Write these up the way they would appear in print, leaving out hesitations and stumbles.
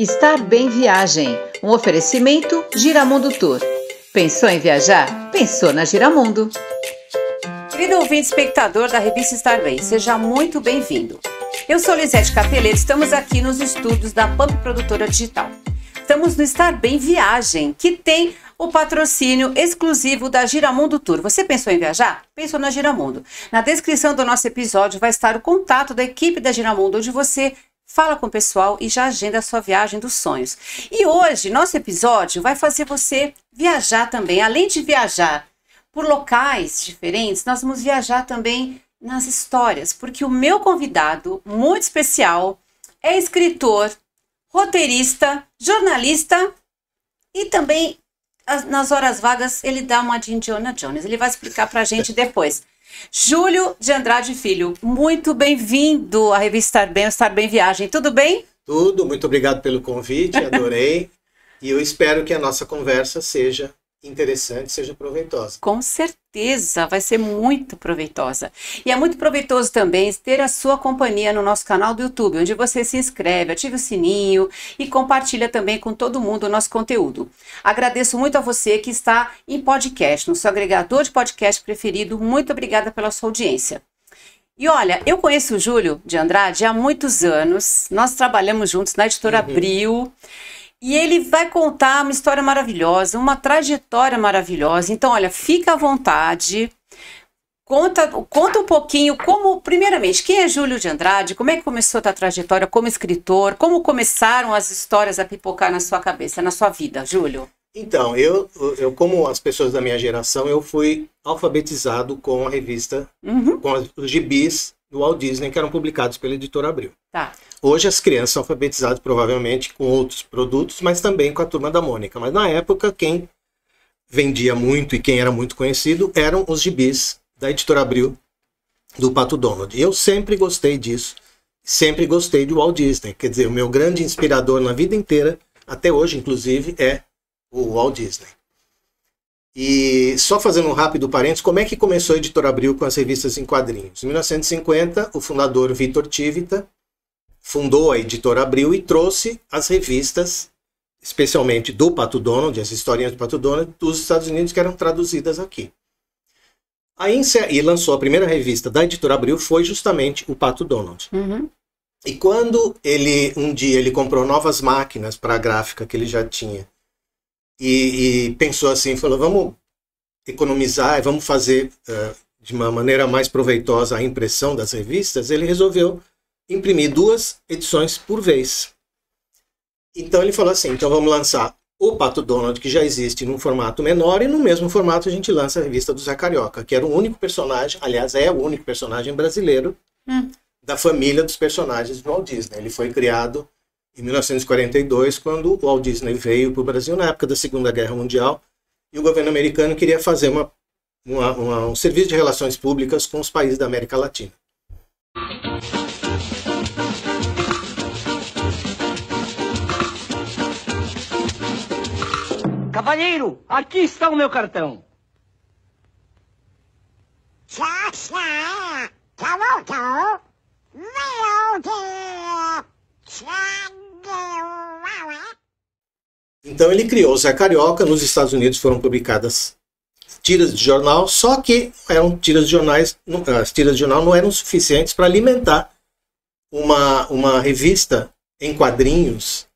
Estar Bem Viagem, um oferecimento Giramundo Tour. Pensou em viajar? Pensou na Giramundo. Querido ouvinte espectador da revista Estar Bem, seja muito bem-vindo. Eu sou Lisete Capeleto, estamos aqui nos estúdios da Pump Produtora Digital. Estamos no Estar Bem Viagem, que tem o patrocínio exclusivo da Giramundo Tour. Você pensou em viajar? Pensou na Giramundo. Na descrição do nosso episódio vai estar o contato da equipe da Giramundo, onde você fala com o pessoal e já agenda a sua viagem dos sonhos. E hoje, nosso episódio vai fazer você viajar também. Além de viajar por locais diferentes, nós vamos viajar também nas histórias, porque o meu convidado muito especial é escritor, roteirista, jornalista e também nas horas vagas ele dá uma de Indiana Jones. Ele vai explicar pra gente depois. Júlio de Andrade Filho, muito bem-vindo à revista Estar Bem Viagem. Tudo bem? Tudo, muito obrigado pelo convite, adorei. E eu espero que a nossa conversa seja interessante, seja proveitosa. Com certeza, vai ser muito proveitosa. E é muito proveitoso também ter a sua companhia no nosso canal do YouTube, onde você se inscreve, ativa o sininho e compartilha também com todo mundo o nosso conteúdo. Agradeço muito a você que está em podcast, no seu agregador de podcast preferido. Muito obrigada pela sua audiência. E olha, eu conheço o Júlio de Andrade há muitos anos, nós trabalhamos juntos na Editora Abril. E ele vai contar uma história maravilhosa, uma trajetória maravilhosa. Então, olha, fica à vontade, conta um pouquinho primeiramente, quem é Júlio de Andrade, como é que começou a tua trajetória como escritor, como começaram as histórias a pipocar na sua cabeça, na sua vida, Júlio? Então, eu como as pessoas da minha geração, eu fui alfabetizado com a revista, com os gibis do Walt Disney, que eram publicados pela Editora Abril. Tá. Hoje as crianças são alfabetizadas provavelmente com outros produtos, mas também com a Turma da Mônica. Mas na época quem vendia muito e quem era muito conhecido eram os gibis da Editora Abril do Pato Donald. E eu sempre gostei disso, sempre gostei de Walt Disney. Quer dizer, o meu grande inspirador na vida inteira, até hoje inclusive, é o Walt Disney. E só fazendo um rápido parênteses, como é que começou a Editora Abril com as revistas em quadrinhos? Em 1950, o fundador Vitor Tivita fundou a Editora Abril e trouxe as revistas, especialmente do Pato Donald, as historinhas do Pato Donald, dos Estados Unidos que eram traduzidas aqui. Aí, e lançou a primeira revista da Editora Abril, foi justamente o Pato Donald. E quando um dia ele comprou novas máquinas para a gráfica que ele já tinha, e pensou assim, falou, vamos economizar, vamos fazer de uma maneira mais proveitosa a impressão das revistas, ele resolveu imprimir 2 edições por vez. Então ele falou assim, então vamos lançar o Pato Donald, que já existe num formato menor, e no mesmo formato a gente lança a revista do Zé Carioca, que era o único personagem, aliás é o único personagem brasileiro da família dos personagens do Walt Disney. Ele foi criado em 1942, quando o Walt Disney veio para o Brasil, na época da Segunda Guerra Mundial, e o governo americano queria fazer um serviço de relações públicas com os países da América Latina. Cavalheiro, aqui está o meu cartão. Então ele criou o Zé Carioca. Nos Estados Unidos foram publicadas tiras de jornal, só que eram tiras de jornais, as tiras de jornal não eram suficientes para alimentar uma revista em quadrinhos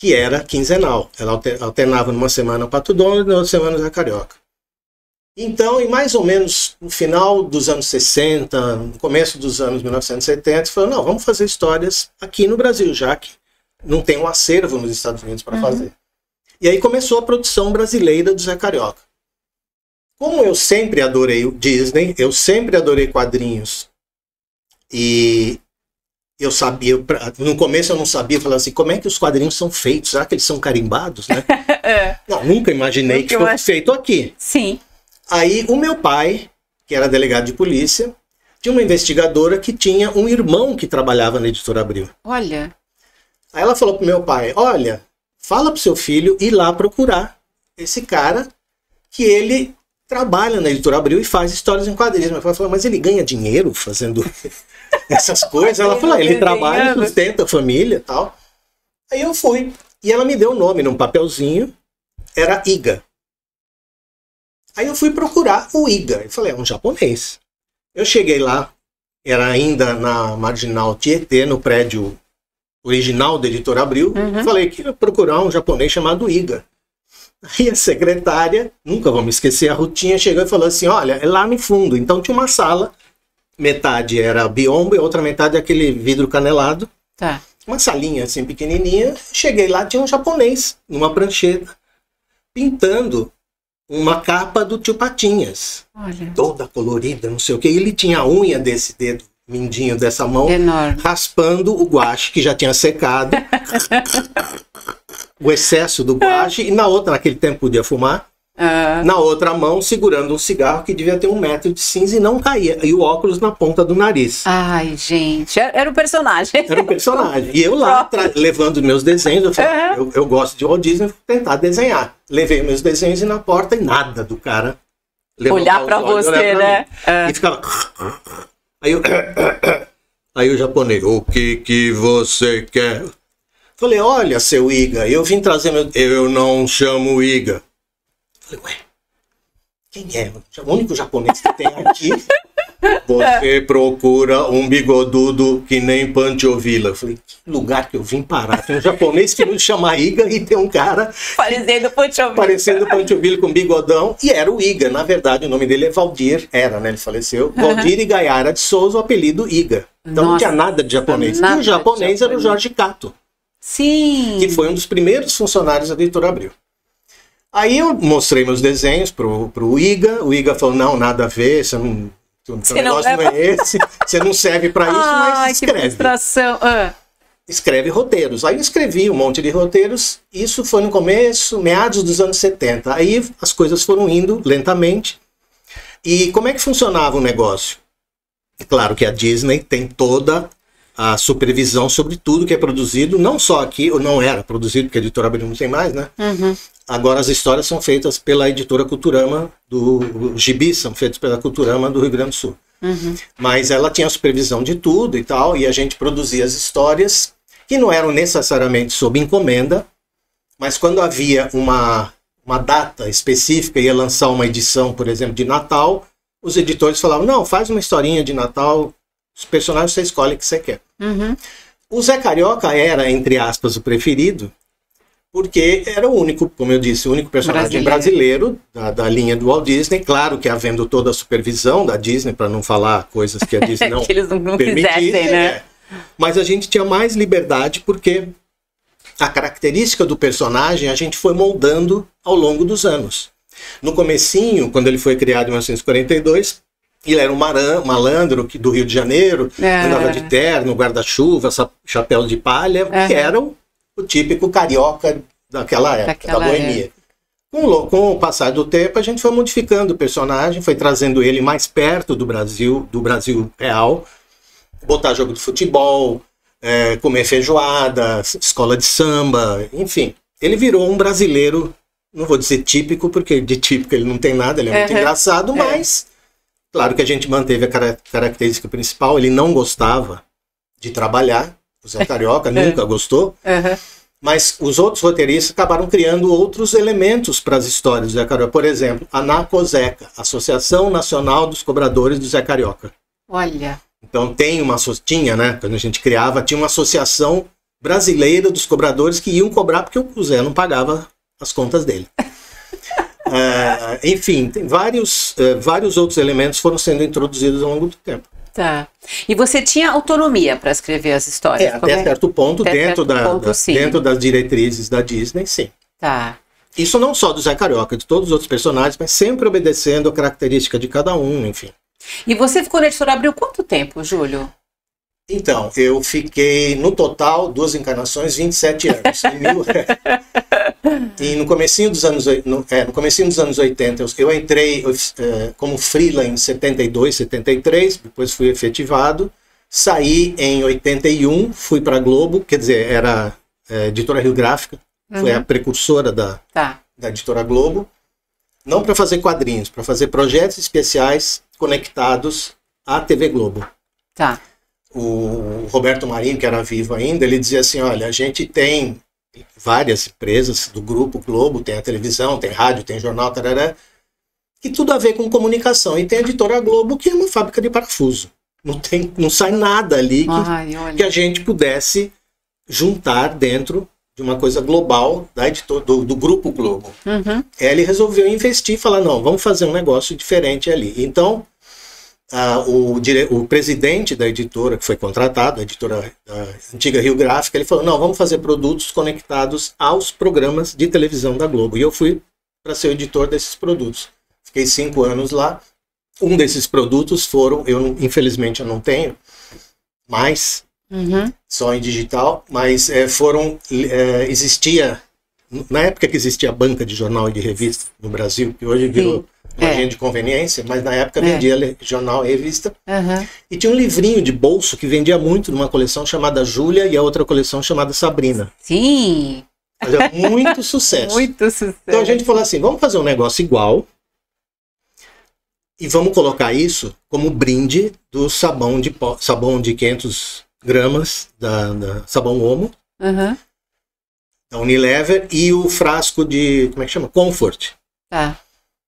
que era quinzenal. Ela alternava numa semana o Pato Donald e na outra semana o Zé Carioca. Então, e mais ou menos no final dos anos 60, no começo dos anos 1970, falou, não, vamos fazer histórias aqui no Brasil, já que não tem um acervo nos Estados Unidos para fazer. E aí começou a produção brasileira do Zé Carioca. Como eu sempre adorei o Disney, eu sempre adorei quadrinhos, e eu sabia, no começo eu não sabia, eu falava assim, como é que os quadrinhos são feitos? Será que eles são carimbados, né? Não, nunca imaginei que fosse feito aqui. Sim. Aí o meu pai, que era delegado de polícia, tinha uma investigadora que tinha um irmão que trabalhava na Editora Abril. Olha. Aí ela falou pro meu pai, olha, fala pro seu filho ir lá procurar esse cara, que ele trabalha na Editora Abril e faz histórias em quadrinhos. Meu pai falou, mas ele ganha dinheiro fazendo essas coisas? Ela falou, ele trabalha, sustenta a família e tal. Aí eu fui. E ela me deu o nome num papelzinho, era Iga. Aí eu fui procurar o Iga. Eu falei, é um japonês. Eu cheguei lá, era ainda na Marginal Tietê, no prédio original da Editora Abril. Falei que ia procurar um japonês chamado Iga. Aí a secretária, nunca vou me esquecer, a Rutinha chegou e falou assim, olha, é lá no fundo. Então tinha uma sala, metade era biombo e a outra metade aquele vidro canelado. Tá. Uma salinha assim pequenininha. Cheguei lá, tinha um japonês, numa prancheta, pintando uma capa do Tio Patinhas. Olha. Toda colorida, não sei o que. E ele tinha a unha desse dedo mindinho dessa mão, Enorme. raspando o guache que já tinha secado. O excesso do guache. E na outra, naquele tempo podia fumar. Na outra mão, segurando um cigarro que devia ter 1 metro de cinza e não caía. E o óculos na ponta do nariz. Ai, gente. Era um personagem. Era um personagem. E eu lá, levando meus desenhos, eu falei, eu gosto de Walt Disney, vou tentar desenhar. Levei meus desenhos e na porta e nada do cara olhar pra você, né? E ficava... Aí o japonês, o que você quer? Falei, olha, seu Iga, eu vim trazer meu... Eu não chamo Iga. Falei, ué, quem é? O único japonês que tem aqui. Você procura um bigodudo que nem Pancho-Villa. Eu falei, que lugar que eu vim parar? Tem um japonês que não chama Iga e tem um cara... Parecendo Pancho-Villa com bigodão. E era o Iga. Na verdade, o nome dele é Valdir. Era, né? Ele faleceu. Valdir Igaiara de Souza, o apelido Iga. Então não tinha nada de japonês. E o japonês era o Jorge Kato. Sim. Que foi um dos primeiros funcionários da Editora Abril. Aí eu mostrei meus desenhos pro Iga. O Iga falou, não, nada a ver, você não... O negócio não é esse, você não serve para isso, mas escreve. Que frustração. Escreve roteiros. Aí eu escrevi um monte de roteiros, isso foi no começo, meados dos anos 70. Aí as coisas foram indo lentamente. E como é que funcionava o negócio? É claro que a Disney tem toda a supervisão sobre tudo que é produzido, não só aqui, ou não era produzido, porque a Editora Abril não tem mais, né? Agora as histórias são feitas pela Editora Culturama, os gibis são feitos pela Culturama do Rio Grande do Sul. Mas ela tinha a supervisão de tudo e tal, e a gente produzia as histórias, que não eram necessariamente sob encomenda, mas quando havia uma data específica, ia lançar uma edição, por exemplo, de Natal, os editores falavam, não, faz uma historinha de Natal, os personagens você escolhe o que você quer. O Zé Carioca era, entre aspas, o preferido, porque era o único, como eu disse, o único personagem brasileiro da linha do Walt Disney. Claro que havendo toda a supervisão da Disney, para não falar coisas que a Disney não que eles não quisessem, né? Mas a gente tinha mais liberdade porque a característica do personagem a gente foi moldando ao longo dos anos. No comecinho, quando ele foi criado em 1942, ele era um malandro do Rio de Janeiro, andava de terno, guarda-chuva, chapéu de palha, que era o típico carioca daquela época, da boemia. Com o passar do tempo, a gente foi modificando o personagem, foi trazendo ele mais perto do Brasil real, botar jogo de futebol, comer feijoada, escola de samba, enfim. Ele virou um brasileiro, não vou dizer típico, porque de típico ele não tem nada, ele é muito engraçado, mas claro que a gente manteve a característica principal, ele não gostava de trabalhar, o Zé Carioca nunca gostou, mas os outros roteiristas acabaram criando outros elementos para as histórias do Zé Carioca. Por exemplo, a NACOSECA, Associação Nacional dos Cobradores do Zé Carioca. Olha. Então tinha, né, quando a gente criava, tinha uma associação brasileira dos cobradores que iam cobrar porque o Zé não pagava as contas dele. Enfim, tem vários outros elementos foram sendo introduzidos ao longo do tempo. Tá. E você tinha autonomia para escrever as histórias? Até certo ponto, dentro das diretrizes da Disney, sim. Tá. Isso não só do Zé Carioca, de todos os outros personagens, mas sempre obedecendo a característica de cada um, enfim. E você ficou na Editora Abril quanto tempo, Júlio? Então, eu fiquei, no total, 2 encarnações, 27 anos. E no comecinho dos anos 80, eu entrei como freela em 72, 73, depois fui efetivado, saí em 81, fui para a Globo, quer dizer, era Editora Rio Gráfica, foi a precursora da Editora Globo, não para fazer quadrinhos, para fazer projetos especiais conectados à TV Globo. Tá. O Roberto Marinho, que era vivo ainda, ele dizia assim, olha, a gente tem várias empresas do Grupo Globo, tem a televisão, tem rádio, tem jornal, tarará, que tudo a ver com comunicação. E tem a Editora Globo, que é uma fábrica de parafuso. Não sai nada ali que a gente pudesse juntar dentro de uma coisa global do Grupo Globo. Ele resolveu investir e falar, não, vamos fazer um negócio diferente ali. Então, o presidente da editora, que foi contratado, a editora da antiga Rio Gráfica, ele falou, não, vamos fazer produtos conectados aos programas de televisão da Globo. E eu fui para ser o editor desses produtos. Fiquei 5 anos lá. Um desses produtos infelizmente eu não tenho mais, só em digital, mas existia, na época que existia a banca de jornal e de revista no Brasil, que hoje virou lojinha de conveniência, mas na época vendia jornal e revista, e tinha um livrinho de bolso que vendia muito numa coleção chamada Júlia e a outra coleção chamada Sabrina. Sim! Fazia muito sucesso. Muito sucesso. Então a gente falou assim, vamos fazer um negócio igual, e vamos colocar isso como brinde do sabão de 500 gramas, da sabão Omo, da Unilever, e o frasco de, como é que chama? Comfort. Tá.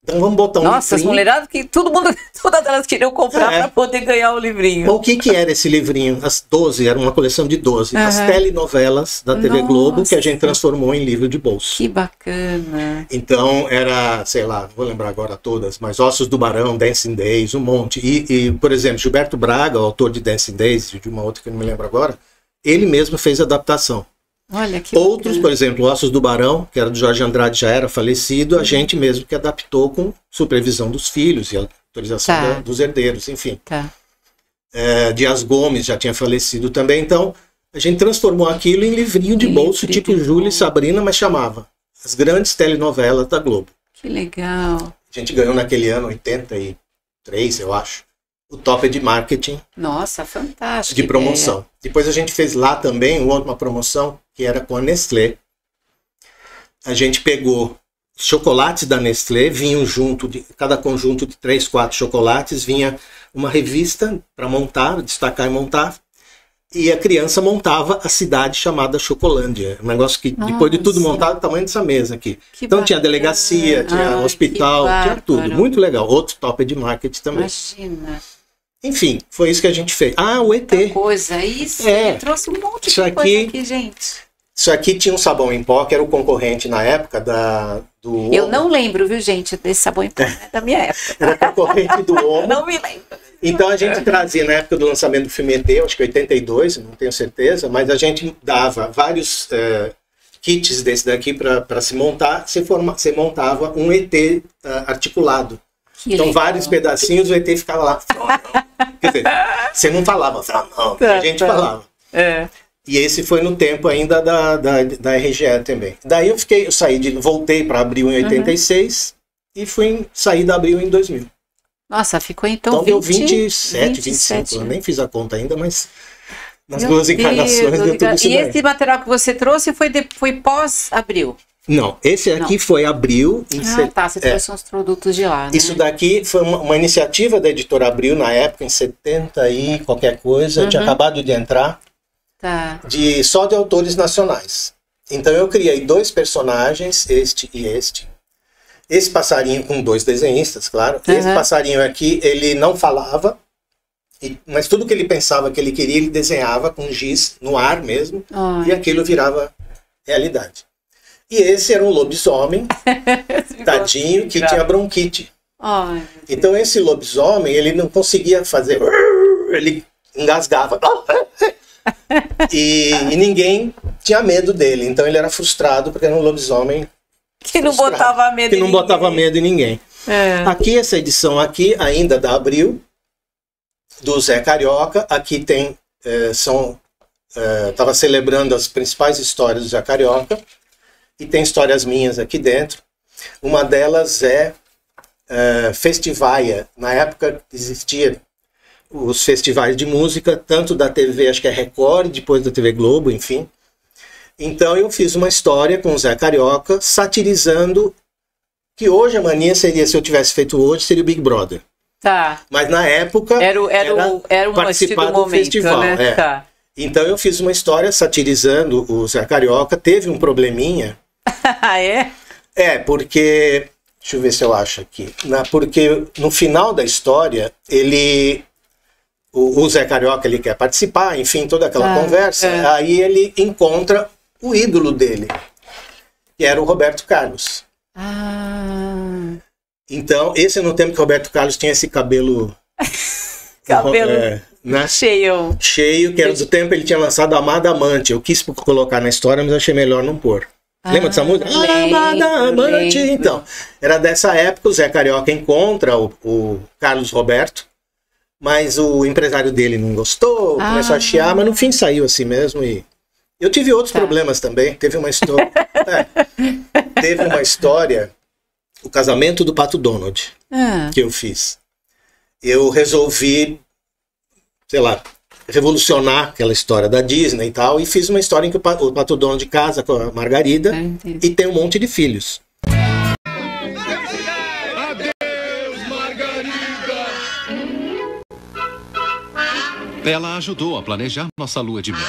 Então vamos botar um Nossa, livrinho. as mulheradas que todas elas queriam comprar para poder ganhar o livrinho. O que era esse livrinho? As 12, era uma coleção de 12. As telenovelas da TV Globo, que a gente transformou em livro de bolso. Que bacana. Então era, sei lá, não vou lembrar agora todas, mas Ossos do Barão, Dancing Days, um monte. E por exemplo, Gilberto Braga, o autor de Dancing Days, de uma outra que eu não me lembro agora, ele mesmo fez a adaptação. Olha que Outros, bacana. por exemplo, Ossos do Barão, que era do Jorge Andrade, já era falecido, a gente mesmo que adaptou com supervisão dos filhos e autorização dos herdeiros, enfim. Dias Gomes já tinha falecido também, então a gente transformou aquilo em livrinho de bolso, tipo Júlia e Sabrina, mas chamava As Grandes Telenovelas da Globo. Que legal. A gente ganhou naquele ano, 83, eu acho, o top de marketing. Nossa, fantástico. De promoção. Depois a gente fez lá também uma promoção que era com a Nestlé. A gente pegou chocolates da Nestlé, vinham junto, cada conjunto de 3, 4 chocolates, vinha uma revista para montar, destacar e montar, e a criança montava a cidade chamada Chocolândia. Um negócio que, depois de tudo montado, o tamanho dessa mesa aqui. Então tinha delegacia, tinha hospital, tinha tudo. Muito legal. Outro top de marketing também. Imagina. Enfim, foi isso que a gente fez. O ET. Muita coisa, isso. Ele trouxe um monte de coisa aqui, gente. Isso aqui tinha um sabão em pó, que era o concorrente na época do... Eu não lembro, viu, gente, desse sabão em pó, da minha época. Era concorrente do Omo. Não me lembro. Então a gente trazia, na época do lançamento do filme ET, acho que 82, não tenho certeza, mas a gente dava vários kits desse daqui para se montar, você montava um ET articulado. Que então legal. Vários pedacinhos, o ET ficava lá. Quer dizer, você não falava, não, a gente falava. E esse foi no tempo ainda da RGE também. Daí eu voltei para Abril em 86 e saí da Abril em 2000. Nossa, ficou então deu 27, 25. Eu nem fiz a conta ainda, mas nas duas encarnações deu tudo isso. E esse material que você trouxe foi pós-Abril? Não, esse aqui foi Abril. Você trouxe uns produtos de lá, né? Isso daqui foi uma iniciativa da Editora Abril na época, em 70 e qualquer coisa. Tinha acabado de entrar. Só de autores nacionais. Então eu criei 2 personagens, este e este. Esse passarinho com 2 desenhistas, claro. Esse passarinho aqui, ele não falava, mas tudo que ele pensava que ele queria, ele desenhava com giz no ar mesmo, e aquilo virava realidade. E esse era um lobisomem, tadinho, que tinha bronquite. Então esse lobisomem, ele não conseguia fazer... Ele engasgava. E ninguém tinha medo dele. Então ele era frustrado porque era um lobisomem que não botava medo em ninguém. Aqui, essa edição aqui, ainda da Abril, do Zé Carioca. Aqui tem... Estava celebrando as principais histórias do Zé Carioca. E tem histórias minhas aqui dentro. Uma delas é Festivaia. Na época existia os festivais de música, tanto da TV, acho que é Record, depois da TV Globo, enfim. Então eu fiz uma história com o Zé Carioca, satirizando que hoje a mania seria, se eu tivesse feito hoje, seria o Big Brother. Mas na época era um participar do momento, festival. Né? Então eu fiz uma história satirizando o Zé Carioca, teve um probleminha. Ah, é? É, porque... Deixa eu ver se eu acho aqui. Porque no final da história, o Zé Carioca ele quer participar, enfim, toda aquela conversa. Aí ele encontra o ídolo dele, que era o Roberto Carlos. Ah. Então, esse é no tempo que o Roberto Carlos tinha esse cabelo... né? Cheio. Cheio, que era do tempo ele tinha lançado Amada Amante. Eu quis colocar na história, mas achei melhor não pôr. Lembra dessa música? Amada Amante. Então, era dessa época, o Zé Carioca encontra o Carlos Roberto, mas o empresário dele não gostou, começou a chiar, mas no fim saiu assim mesmo. E eu tive outros problemas também. Teve uma história. Teve uma história, o casamento do Pato Donald, que eu fiz. Eu resolvi, sei lá, revolucionar aquela história da Disney e tal, e fiz uma história em que o Pato Donald casa com a Margarida e tem um monte de filhos. Adeus, Margarida! Ela ajudou a planejar nossa lua de mel.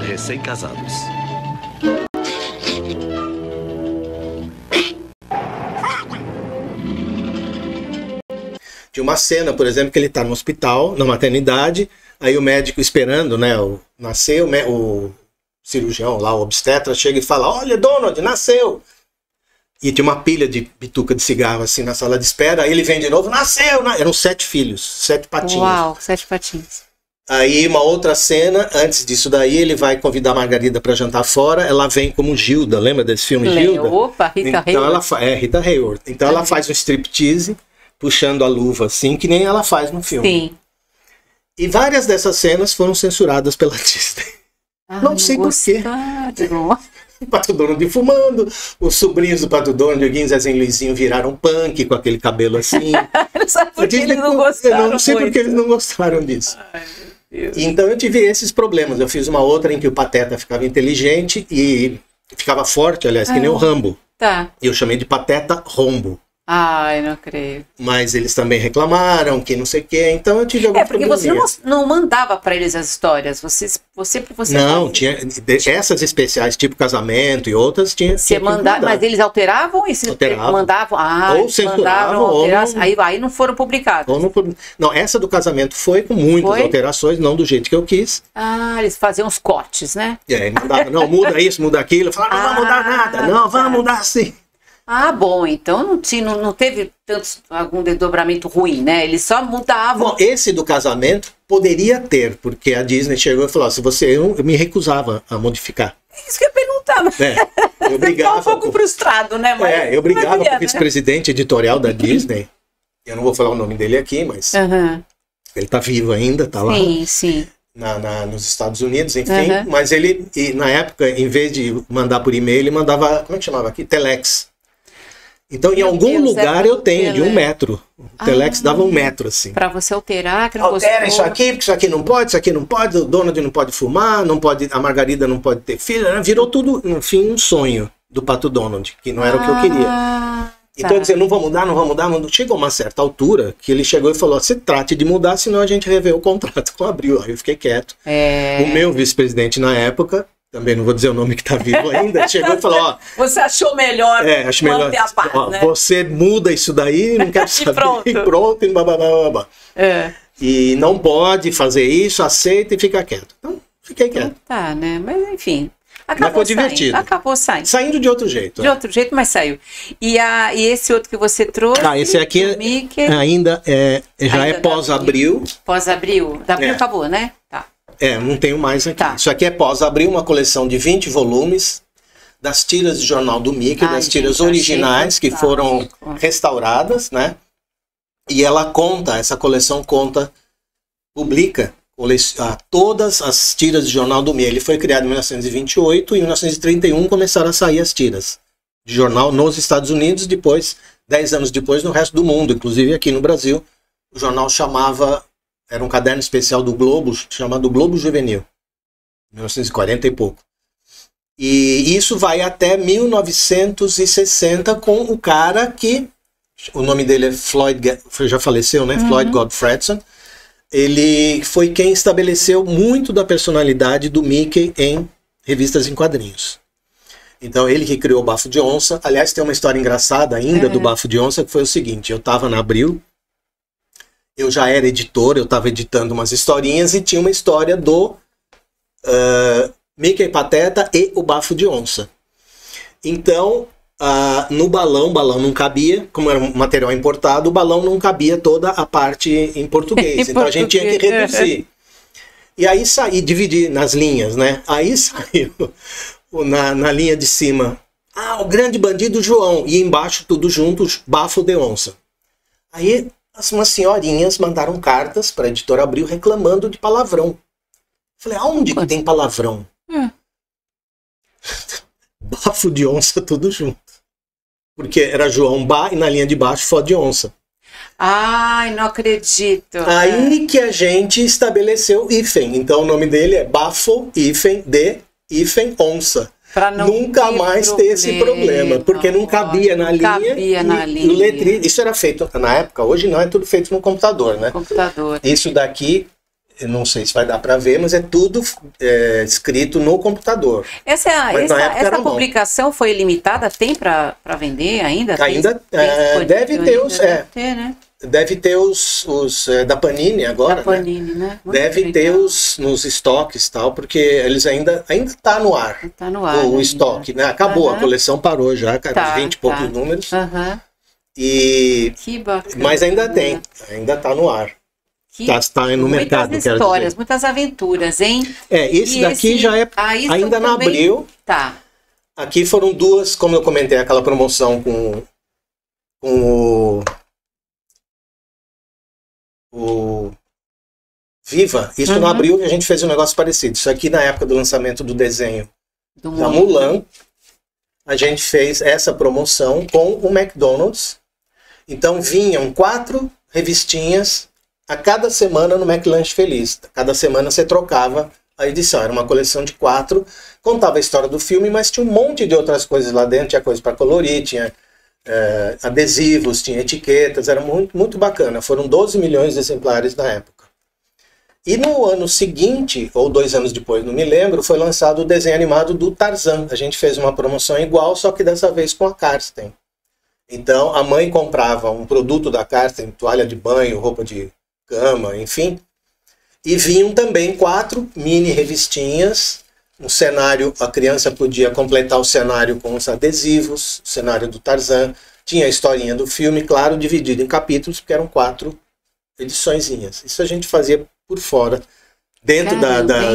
Recém-casados. De uma cena, por exemplo, que ele está no hospital, na maternidade, aí o médico esperando, né, nascer, o cirurgião lá, o obstetra, chega e fala, olha, Donald, nasceu! E tinha uma pilha de bituca de cigarro assim na sala de espera, aí ele vem de novo, nasceu! Eram 7 filhos, 7 patinhos. Uau, 7 patinhos. Aí uma outra cena, antes disso daí, ele vai convidar a Margarida para jantar fora, ela vem como Gilda, lembra desse filme Gilda? Opa, Rita então Hayworth. Rita Hayworth. Então ela faz um striptease, puxando a luva assim, que nem ela faz no filme. Sim. E várias dessas cenas foram censuradas pela Disney. Não sei porquê. O Pato Donald fumando, os sobrinhos do Pato Donald, o Guinho, Zezinho e Luizinho viraram punk com aquele cabelo assim. Não sabe por que eles não gostaram. Eu não sei porque eles não gostaram disso. Ai, meu Deus. Então eu tive esses problemas. Eu fiz uma outra em que o Pateta ficava inteligente e ficava forte, aliás, que nem o Rambo. Tá. E eu chamei de Pateta Rombo. Ai, não creio. Mas eles também reclamaram que não sei o quê, então eu tive algum porque probleminha. você não mandava pra eles as histórias, você não, tinha essas especiais, tipo casamento e outras, tinha você mandava, mas eles alteravam e mandavam, ou censuravam, ou não, aí não foram publicados. Não, essa do casamento foi com muitas alterações, não do jeito que eu quis. Eles faziam os cortes, né? Mandavam, não, muda isso, muda aquilo, eu falava, não vai mudar nada, não, vamos mudar sim. Bom, então não teve algum desdobramento ruim, né? Eles só mudavam. Bom, esse do casamento poderia ter, porque a Disney chegou e falou, eu me recusava a modificar. Isso que eu perguntava. Eu brigava. Você um pouco frustrado, né? Mas eu brigava com o vice-presidente editorial da Disney. Eu não vou falar o nome dele aqui, mas ele tá vivo ainda, tá lá. Sim. Nos Estados Unidos, enfim. Mas ele, na época, em vez de mandar por e-mail, ele mandava, como é que chamava aqui? Telex. Então, em algum lugar eu tenho de 1 metro. O Telex dava 1 metro, assim. Pra você alterar, que não altera isso aqui, porque isso aqui não pode, o Donald não pode fumar, a Margarida não pode ter filho. Virou tudo, enfim, um sonho do Pato Donald, que não era o que eu queria. Então, eu dizia, não vou mudar. Chegou uma certa altura que ele chegou e falou, você trate de mudar, senão a gente revê o contrato com a Abril. Aí eu fiquei quieto. O meu vice-presidente na época, também não vou dizer o nome que tá vivo ainda, chegou e falou, você achou melhor acho melhor, a paz, né? Você muda isso daí, não quero saber, e pronto, e babá. E não pode fazer isso, aceita e fica quieto. Então, fiquei quieto. Tá, né? Mas enfim, mas foi divertido. Acabou saindo. Saindo de outro jeito. Outro jeito, mas saiu. E esse outro que você trouxe... esse aqui ainda já é pós-Abril. Pós-Abril? Da Abril acabou, né? Tá. Não tenho mais aqui. Isso aqui é pós-Abril, uma coleção de 20 volumes das tiras de jornal do Mickey, das tiras originais que foram restauradas, né? E ela essa coleção publica todas as tiras de jornal do Mickey. Ele foi criado em 1928 e em 1931 começaram a sair as tiras de jornal nos Estados Unidos, depois, 10 anos depois, no resto do mundo, inclusive aqui no Brasil. O jornal era um caderno especial do Globo, chamado Globo Juvenil, 1940 e pouco. E isso vai até 1960 com o cara que, o nome dele é Floyd, já faleceu, né? Floyd Godfredson. ele foi quem estabeleceu muito da personalidade do Mickey em revistas em quadrinhos. Então ele que criou o Bafo de Onça. Aliás, tem uma história engraçada ainda do Bafo de Onça, que foi o seguinte: eu estava na Abril, eu já era editor, eu estava editando umas historinhas e tinha uma história do Mickey Pateta e o Bafo de Onça. Então, no balão, o balão não cabia, como era um material importado, o balão não cabia toda a parte em português. Então a gente tinha que reduzir. E aí dividir nas linhas, né? Aí saiu na linha de cima, o grande bandido João, e embaixo tudo junto, Bafo de Onça. Aí umas senhorinhas mandaram cartas para a editora Abril reclamando de palavrão. Falei, aonde que tem palavrão? Bafo de Onça tudo junto. Porque era João Bá e na linha de baixo Fó de Onça. Ai, não acredito. Aí que a gente estabeleceu o hífen. Então o nome dele é Bafo hífen de hífen Onça. Pra nunca mais ter esse problema, porque não cabia na linha. Isso era feito na época, hoje não, é tudo feito no computador, né? Computador. Isso daqui, eu não sei se vai dar para ver, mas é tudo escrito no computador. Essa publicação foi limitada? Tem para vender ainda? Ainda deve ter os... né? Deve ter os da Panini agora, da Panini, né? Deve ter nos estoques e tal, porque eles ainda tá no ar. Tá no ar. O estoque, né? Acabou, a coleção parou já, cara, 20 e poucos números. E... Que bacana. Mas ainda tem, ainda tá no ar. Tá no mercado, muitas histórias, muitas aventuras, hein? Esse daqui já é ainda na Abril. Tá. Aqui foram duas, como eu comentei, aquela promoção com o Viva. Isso na Abril a gente fez um negócio parecido. Isso aqui na época do lançamento do desenho da Mulan, a gente fez essa promoção com o McDonald's. Então vinham 4 revistinhas a cada semana no McLanche Feliz. Cada semana você trocava a edição. Era uma coleção de 4, contava a história do filme, mas tinha um monte de outras coisas lá dentro. Tinha coisa para colorir, tinha adesivos, tinha etiquetas, era muito, muito bacana. Foram 12 milhões de exemplares na época. E no ano seguinte, ou 2 anos depois, não me lembro, foi lançado o desenho animado do Tarzan. A gente fez uma promoção igual, só que dessa vez com a Karsten. Então a mãe comprava um produto da Karsten, toalha de banho, roupa de cama, enfim. E vinham também 4 mini revistinhas. Um cenário, a criança podia completar o cenário com os adesivos, o cenário do Tarzan. Tinha a historinha do filme, claro, dividido em capítulos, porque eram 4 ediçõezinhas. Isso a gente fazia por fora. Dentro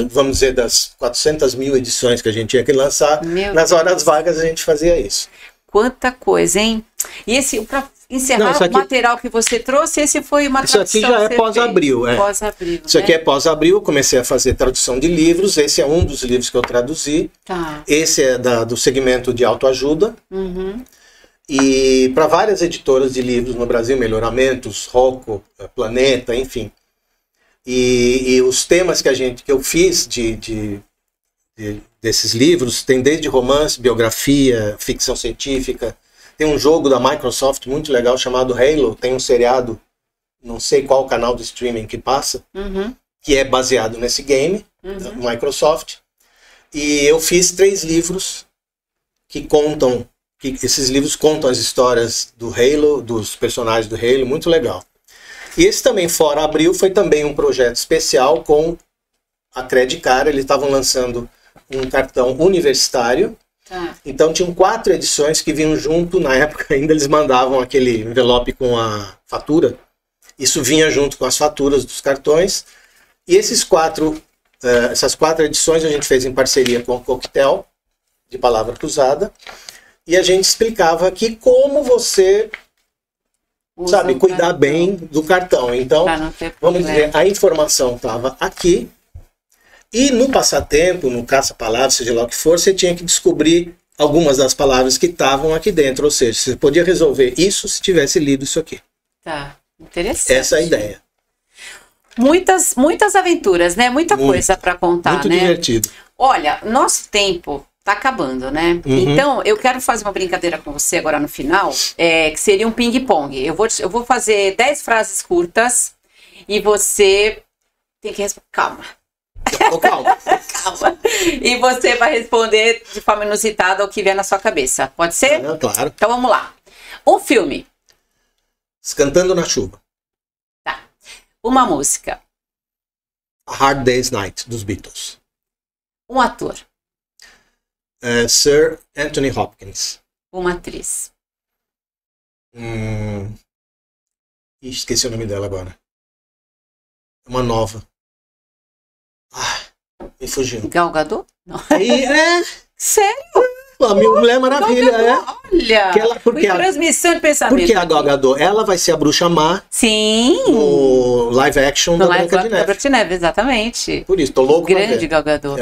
vamos dizer, das 400 mil edições que a gente tinha que lançar, nas horas vagas a gente fazia isso. Quanta coisa, hein? E esse, para encerrar o material que você trouxe, esse foi uma tradução. Isso aqui já é pós-Abril. Pós-Abril, isso aqui é pós-Abril, eu comecei a fazer tradução de livros, esse é um dos livros que eu traduzi. Esse é do segmento de autoajuda. E para várias editoras de livros no Brasil, Melhoramentos, Rocco, Planeta, enfim. E os temas que eu fiz desses livros, tem desde romance, biografia, ficção científica. Tem um jogo da Microsoft muito legal chamado Halo, tem um seriado, não sei qual canal de streaming que passa, que é baseado nesse game, da Microsoft. E eu fiz 3 livros esses livros contam as histórias do Halo, dos personagens do Halo, muito legal. E esse também, fora Abril, foi também um projeto especial com a Credicar. Eles estavam lançando um cartão universitário. Então tinham 4 edições que vinham junto. Na época ainda eles mandavam aquele envelope com a fatura. Isso vinha junto com as faturas dos cartões. E essas 4 edições a gente fez em parceria com o Coquetel, de Palavra Cruzada. E a gente explicava aqui como você... sabe, cuidar bem do cartão. Então, vamos dizer, a informação estava aqui. E no passatempo, no caça-palavras, seja lá o que for, você tinha que descobrir algumas das palavras que estavam aqui dentro. Ou seja, você podia resolver isso se tivesse lido isso aqui. Interessante. Essa é a ideia. Muitas aventuras, né? Muita coisa para contar, muito né? Muito divertido. Olha, nosso tempo... tá acabando, né? Então, eu quero fazer uma brincadeira com você agora no final, que seria um ping-pong. Eu vou fazer 10 frases curtas E você tem que responder. Calma. Calma. Calma. E você vai responder de forma inusitada o que vier na sua cabeça. Pode ser? Claro. Então vamos lá. Um filme. Cantando na Chuva. Tá. Uma música. A Hard Day's Night, dos Beatles. Um ator. Sir Anthony Hopkins. Uma atriz. Esqueci o nome dela agora. Uma nova. Me fugiu. Gal Gadot? Não. Sério? A minha Mulher Maravilha, Olha! Porque transmissão de pensamento. Porque a Gal Gadot, ela vai ser a Bruxa Má. Sim! No live action da Branca de Neve. Da Branca de Neve, exatamente. Por isso, tô louco pra ver. Grande Gal Gadot.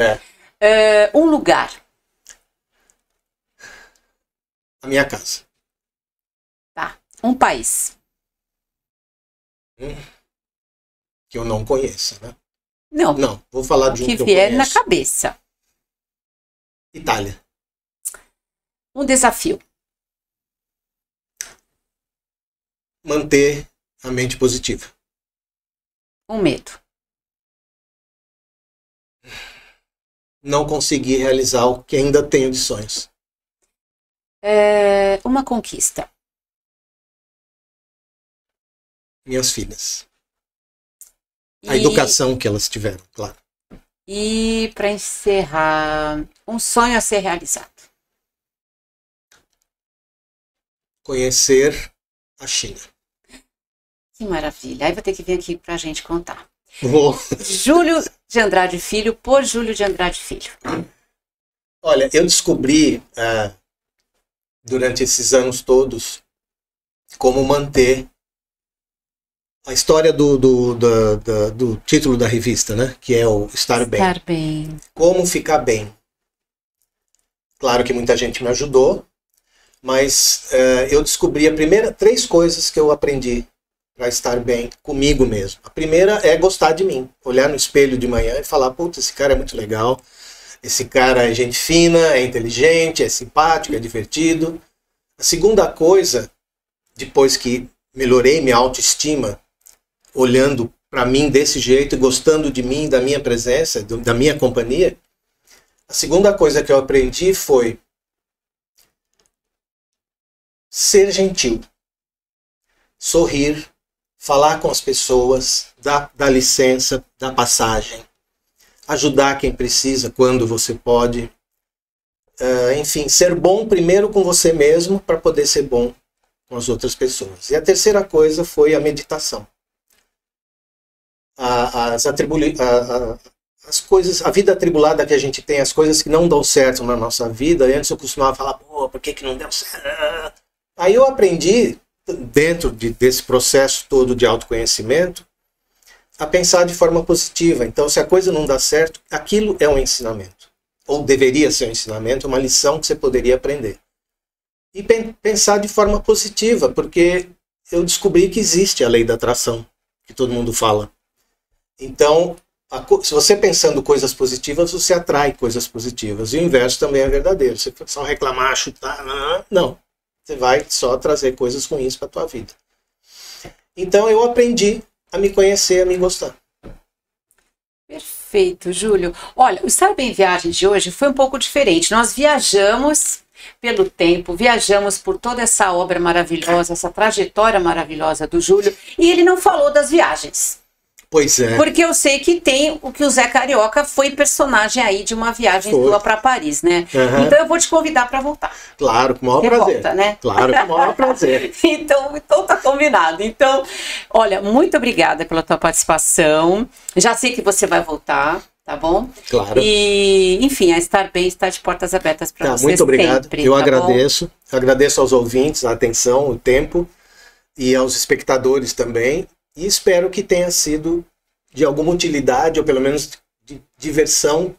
É. Um lugar. A minha casa. Tá. Um país. Que eu não conheça, né? Não. Não, vou falar de um que eu vier na conheço. cabeça. Itália. Um desafio. Manter a mente positiva. Um medo. Não conseguir realizar o que ainda tenho de sonhos. Uma conquista. Minhas filhas. A educação que elas tiveram, claro. E para encerrar, um sonho a ser realizado. Conhecer a China. Que maravilha. Aí vai ter que vir aqui pra gente contar. Vou. Júlio de Andrade Filho, por Júlio de Andrade Filho. Olha, eu descobri durante esses anos todos como manter a história do título da revista, né? Que é o Estar Bem. Estar bem. Como ficar bem. Claro que muita gente me ajudou, mas eu descobri três coisas que eu aprendi para estar bem comigo mesmo. A primeira é gostar de mim. Olhar no espelho de manhã e falar, puta, esse cara é muito legal. Esse cara é gente fina, é inteligente, é simpático, é divertido. A segunda coisa, depois que melhorei minha autoestima, olhando para mim desse jeito, gostando de mim, da minha presença, da minha companhia, a segunda coisa que eu aprendi foi ser gentil, sorrir, falar com as pessoas, dar licença, dar passagem, ajudar quem precisa quando você pode. Enfim, ser bom primeiro com você mesmo para poder ser bom com as outras pessoas. E a terceira coisa foi a meditação. As coisas, a vida atribulada que a gente tem, as coisas que não dão certo na nossa vida. Antes eu costumava falar, pô, por que não deu certo? Aí eu aprendi, dentro desse processo todo de autoconhecimento, a pensar de forma positiva. Então, se a coisa não dá certo, aquilo é um ensinamento. Ou deveria ser um ensinamento, uma lição que você poderia aprender. E pensar de forma positiva, porque eu descobri que existe a lei da atração, que todo mundo fala. Então, se você pensando coisas positivas, você atrai coisas positivas. E o inverso também é verdadeiro. Você só reclamar, chutar, não. Você vai só trazer coisas ruins para a tua vida. Então, eu aprendi a me conhecer, a me gostar. Perfeito, Júlio. Olha, o Estar Bem Viagem de hoje foi um pouco diferente. Nós viajamos pelo tempo, viajamos por toda essa obra maravilhosa, essa trajetória maravilhosa do Júlio, e ele não falou das viagens. Pois é. Porque eu sei que tem o que o Zé Carioca foi personagem aí de uma viagem sua para Paris, né? Uhum. Então eu vou te convidar para voltar. Claro, com o maior prazer. Volta, né? Claro, com o maior prazer. Então tá combinado. Então, olha, muito obrigada pela tua participação. Já sei que você vai voltar, tá bom? Claro. E, enfim, a Estar Bem está de portas abertas para você. Muito obrigado. Sempre, eu tá agradeço. Bom? Agradeço aos ouvintes a atenção, o tempo, e aos espectadores também. E espero que tenha sido de alguma utilidade, ou pelo menos de diversão,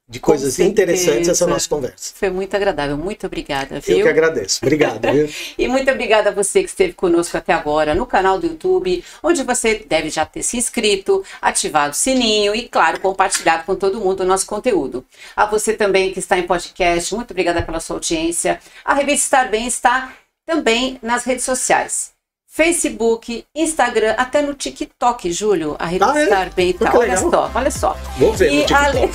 de coisas interessantes essa nossa conversa. Foi muito agradável. Muito obrigada, viu? Eu que agradeço. Obrigado. Viu? E muito obrigada a você que esteve conosco até agora no canal do YouTube, onde você deve já ter se inscrito, ativado o sininho e, claro, compartilhado com todo mundo o nosso conteúdo. A você também que está em podcast, muito obrigada pela sua audiência. A revista Estar Bem está também nas redes sociais. Facebook, Instagram, até no TikTok, Júlio. A revista Estar Bem tá. Olha só. Vou ver no TikTok.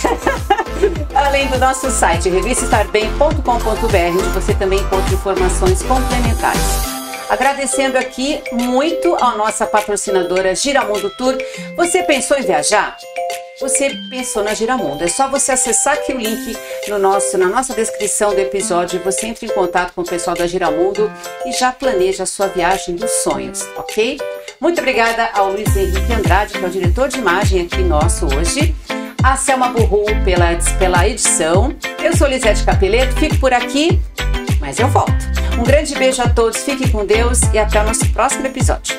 Além do nosso site, revistaestarbem.com.br, onde você também encontra informações complementares. Agradecendo aqui muito a nossa patrocinadora Giramundo Tour. Você pensou em viajar? Você pensou na Giramundo. É só você acessar aqui o link na nossa descrição do episódio. Você entra em contato com o pessoal da Giramundo e já planeja a sua viagem dos sonhos, ok? Muito obrigada ao Luiz Henrique Andrade, que é o diretor de imagem aqui nosso hoje. A Selma Burru pela edição. Eu sou Lisete Capeleto, fico por aqui, mas eu volto. Um grande beijo a todos, fiquem com Deus e até o nosso próximo episódio.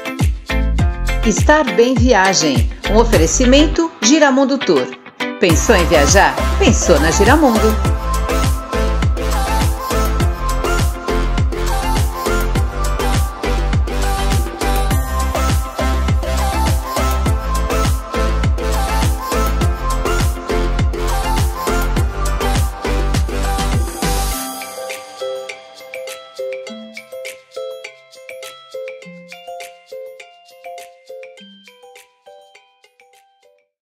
Estar Bem Viagem, um oferecimento Giramundo Tour. Pensou em viajar? Pensou na Giramundo.